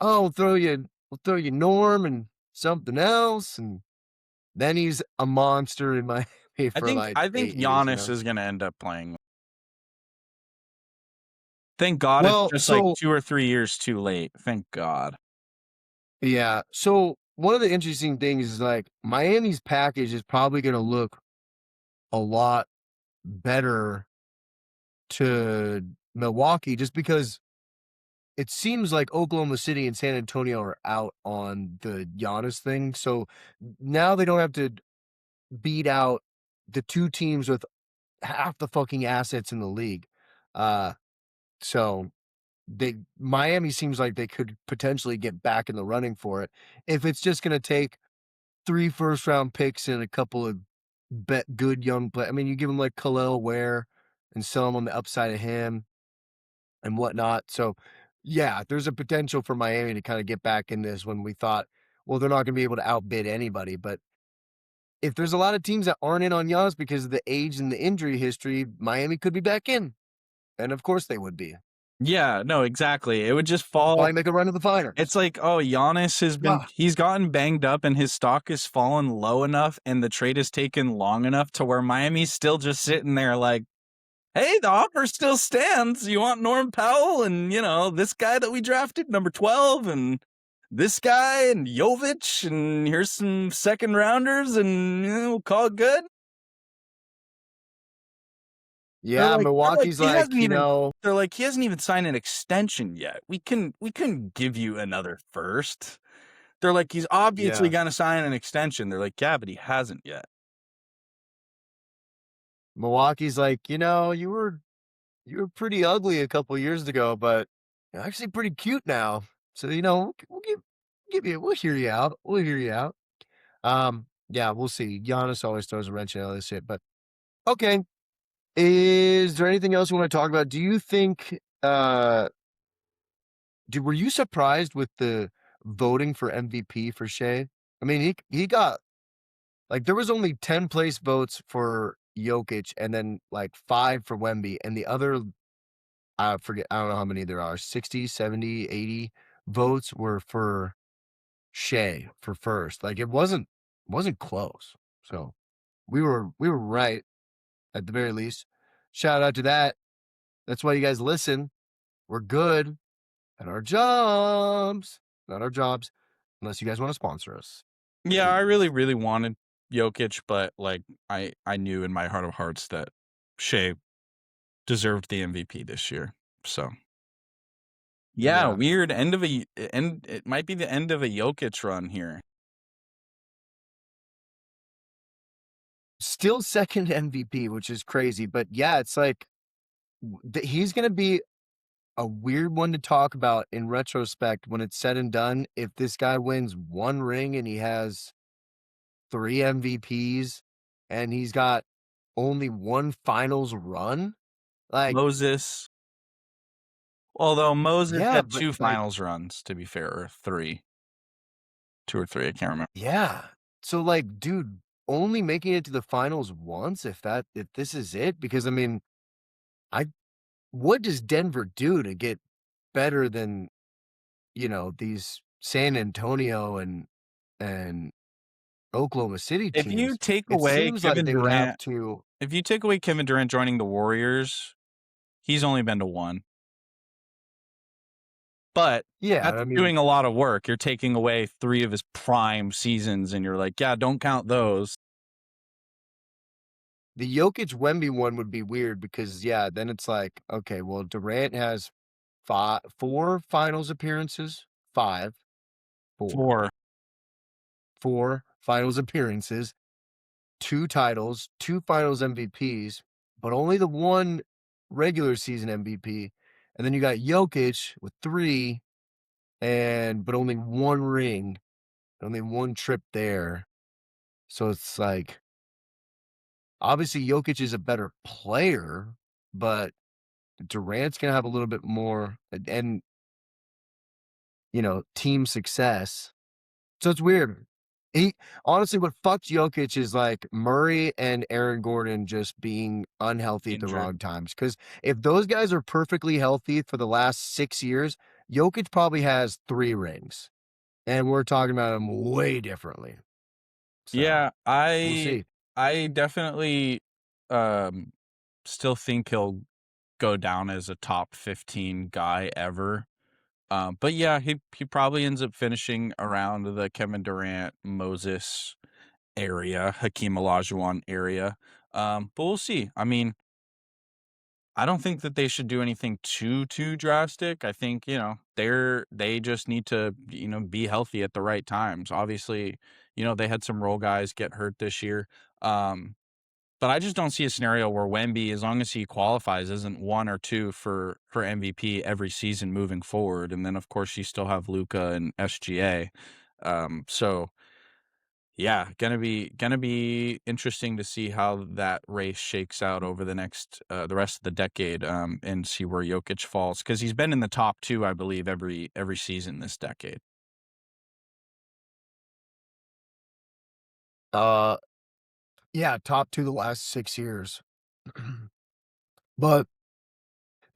Speaker 1: oh, we'll throw you Norm and something else, and then he's a monster in Miami for like
Speaker 2: I think
Speaker 1: 8 years,
Speaker 2: Giannis is gonna end up playing. Thank God it's
Speaker 1: Well,
Speaker 2: just like
Speaker 1: so
Speaker 2: 2 or 3 years too late. Thank God.
Speaker 1: yeah, so one of the interesting things is like Miami's package is probably gonna look a lot better to Milwaukee just because it seems like Oklahoma City and San Antonio are out on the Giannis thing. So now they don't have to beat out the 2 teams with half the fucking assets in the league. Uh, so Miami seems like they could potentially get back in the running for it. If it's just gonna take 3 first-round picks and a couple of good young play I mean, you give them like Khalil Ware and sell them on the upside of him and whatnot. So, yeah, there's a potential for Miami to kind of get back in this when we thought, well, they're not going to be able to outbid anybody. But if there's a lot of teams that aren't in on Giannis because of the age and the injury history, Miami could be back in. And of course they would be.
Speaker 2: Yeah, no, exactly. It would just
Speaker 1: Probably
Speaker 2: fall
Speaker 1: make a run to the finals.
Speaker 2: it's like, oh, Giannis has been
Speaker 1: Ah,
Speaker 2: he's gotten banged up and his stock has fallen low enough and the trade has taken long enough to where Miami's still just sitting there like, "Hey, the offer still stands. You want Norm Powell and, this guy that we drafted, number 12, and this guy and Jovic, and here's some second rounders and we'll call it good."
Speaker 1: yeah,
Speaker 2: They're like,
Speaker 1: Milwaukee's
Speaker 2: he
Speaker 1: like,
Speaker 2: hasn't even they're like, he hasn't even signed an extension yet. We couldn't give you another first. They're like, he's obviously
Speaker 1: yeah,
Speaker 2: gonna sign an extension. They're like, yeah, but he hasn't yet.
Speaker 1: Milwaukee's like, you were pretty ugly a couple years ago, but you're actually pretty cute now. So, we'll hear you out. We'll hear you out. Yeah, we'll see. Giannis always throws a wrench in all this shit, but okay. Is there anything else you want to talk about? Do you think were you surprised with the voting for MVP for Shea? I mean, he got like there was only 10 place votes for Jokic and then like 5 for Wemby, and the other I forget, I don't know how many there are, 60, 70, 80 votes were for Shea for first. Like it wasn't close. So we were right at the very least. Shout out to that. That's why you guys listen. We're good at our jobs. Not our jobs, unless you guys want to sponsor us.
Speaker 2: Yeah, I really,
Speaker 1: Please.
Speaker 2: really wanted Jokic, but like I knew in my heart of hearts that Shea deserved the MVP this year. So yeah,
Speaker 1: Yeah.
Speaker 2: weird end of a end. It might be the end of a Jokic run here.
Speaker 1: Still second MVP, which is crazy. But yeah, it's like he's going to be a weird one to talk about in retrospect when it's said and done. If this guy wins one ring and he has 3 MVPs and he's got only one finals run, like,
Speaker 2: Moses, although Moses
Speaker 1: yeah,
Speaker 2: had
Speaker 1: but
Speaker 2: 2
Speaker 1: like,
Speaker 2: finals runs, to be fair, or 3, 2 or 3, I can't remember.
Speaker 1: yeah. So like, dude, only making it to the finals once, if this is it, because I mean, I what does Denver do to get better than, these San Antonio and Oklahoma City
Speaker 2: If you
Speaker 1: teams?
Speaker 2: take
Speaker 1: It
Speaker 2: away
Speaker 1: seems like
Speaker 2: Kevin
Speaker 1: they would have
Speaker 2: Durant
Speaker 1: to.
Speaker 2: if you take away Kevin Durant joining the Warriors, he's only been to 1. But
Speaker 1: Yeah,
Speaker 2: that's
Speaker 1: I mean,
Speaker 2: doing a lot of work. You're taking away 3 of his prime seasons, and you're like, "Yeah, don't count those."
Speaker 1: the Jokic Wemby one would be weird because yeah, then it's like, okay, well, Durant has 4 finals appearances, 5, 4,
Speaker 2: 4.
Speaker 1: 4 finals appearances, 2 titles, 2 finals MVPs, but only the 1 regular season MVP. And then you got Jokic with 3 but only 1 ring, only 1 trip there. So it's like, obviously Jokic is a better player, but Durant's gonna have a little bit more and team success. So it's weird. He honestly, what fucked Jokic is like Murray and Aaron Gordon just being unhealthy at the
Speaker 2: Injured.
Speaker 1: wrong times. Because if those guys are perfectly healthy for the last 6 years, Jokic probably has 3 rings, and we're talking about him way differently. So
Speaker 2: Yeah,
Speaker 1: we'll
Speaker 2: I
Speaker 1: see.
Speaker 2: I definitely, um, still think he'll go down as a top 15 guy ever. But yeah, he probably ends up finishing around the Kevin Durant, Moses area, Hakeem Olajuwon area. But we'll see. I mean, I don't think that they should do anything too drastic. I think, they just need to, be healthy at the right times. Obviously, they had some role guys get hurt this year. Um, but I just don't see a scenario where Wemby, as long as he qualifies, isn't 1 or 2 for MVP every season moving forward. And then of course you still have Luca and SGA. So yeah, gonna be interesting to see how that race shakes out over the rest of the decade, and see where Jokic falls because he's been in the top 2, I believe, every season this decade.
Speaker 1: Uh, yeah, top 2 the last 6 years. But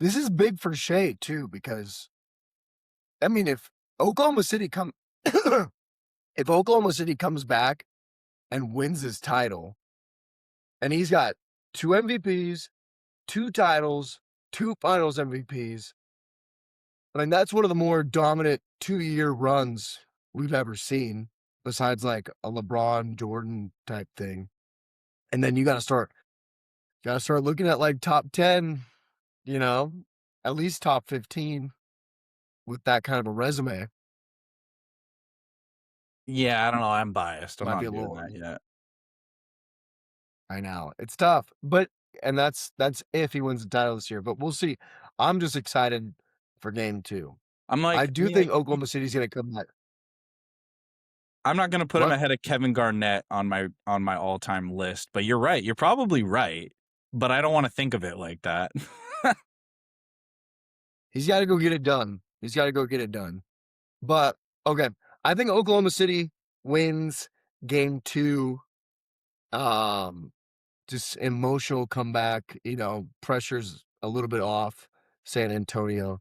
Speaker 1: this is big for Shea too, because I mean, Oklahoma City come if Oklahoma City comes back and wins his title, and he's got 2 MVPs, 2 titles, 2 finals MVPs. I mean, that's one of the more dominant 2-year runs we've ever seen, besides like a LeBron Jordan type thing. And then you gotta start looking at like top 10, you know, at least top 15 with that kind of a resume.
Speaker 2: Yeah, I don't know. I'm biased. I'm
Speaker 1: Might be
Speaker 2: not
Speaker 1: a
Speaker 2: doing
Speaker 1: little,
Speaker 2: that yet.
Speaker 1: I know it's tough, but and that's if he wins the title this year, but we'll see. I'm just excited for game 2.
Speaker 2: I'm
Speaker 1: I
Speaker 2: like,
Speaker 1: do think Oklahoma City's gonna come back.
Speaker 2: I'm not gonna put him
Speaker 1: What?
Speaker 2: ahead of Kevin Garnett on my all-time list, but you're right. You're probably right, but I don't wanna think of it like that.
Speaker 1: He's gotta go get it done. He's gotta go get it done. But, okay, I think Oklahoma City wins game 2. Um, just emotional comeback, pressure's a little bit off San Antonio,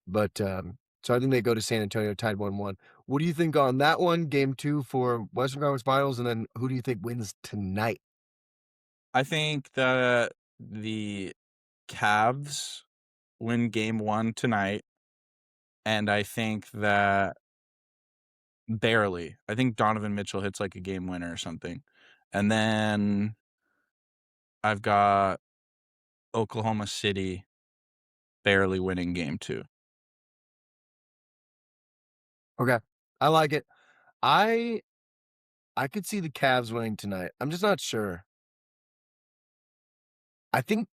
Speaker 1: but, so I think they go to San Antonio tied 1-1. What do you think on that one, game 2 for Western Conference Finals, and then who do you think wins tonight?
Speaker 2: I think that the Cavs win game 1 tonight, and I think that barely. I think Donovan Mitchell hits, like, a game winner or something. And then I've got Oklahoma City barely winning game 2.
Speaker 1: Okay, I like it. I I could see the Cavs winning tonight. I'm just not sure. I think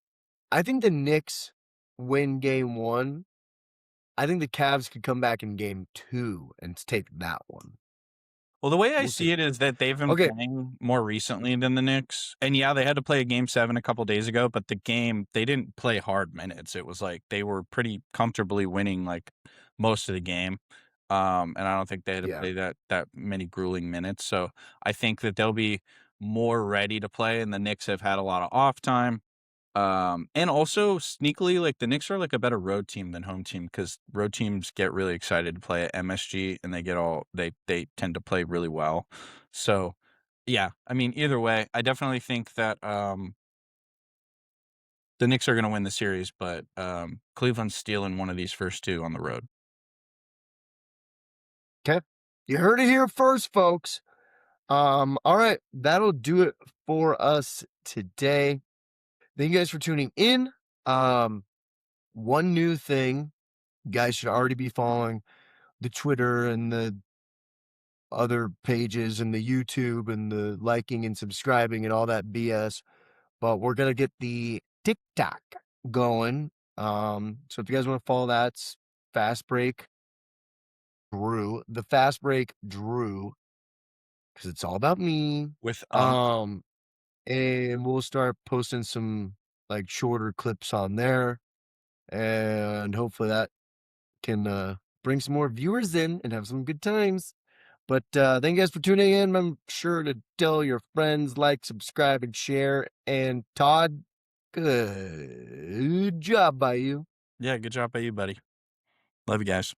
Speaker 1: I think the Knicks win game 1. I think the Cavs could come back in game 2 and take that one.
Speaker 2: Well, the way I
Speaker 1: We'll
Speaker 2: see
Speaker 1: see.
Speaker 2: it is that they've been
Speaker 1: Okay,
Speaker 2: playing more recently than the Knicks, and yeah, they had to play a game 7 a couple days ago, but the game they didn't play hard minutes. It was like they were pretty comfortably winning, like, most of the game, and I don't think they had to
Speaker 1: yeah.
Speaker 2: play that many grueling minutes, so I think that they'll be more ready to play, and the Knicks have had a lot of off time. And also sneakily, like, the Knicks are, like, a better road team than home team because road teams get really excited to play at MSG, and they tend to play really well. So, yeah, I mean, either way, I definitely think that, the Knicks are gonna win the series, but, Cleveland's stealing one of these first 2 on the road.
Speaker 1: Okay. You heard it here first, folks. All right, that'll do it for us today. Thank you guys for tuning in. Um, one new thing, you guys should already be following the Twitter and the other pages and the YouTube and the liking and subscribing and all that BS. But we're gonna get the TikTok going. So if you guys want to follow that, it's Fast Break the Fast Break Drew, because it's all about me.
Speaker 2: With,
Speaker 1: Um, and we'll start posting some like shorter clips on there, and hopefully that can bring some more viewers in and have some good times. But thank you guys for tuning in. I'm sure to tell your friends, like, subscribe, and share. And Todd, good job by you.
Speaker 2: yeah, good job by you, buddy. Love you guys.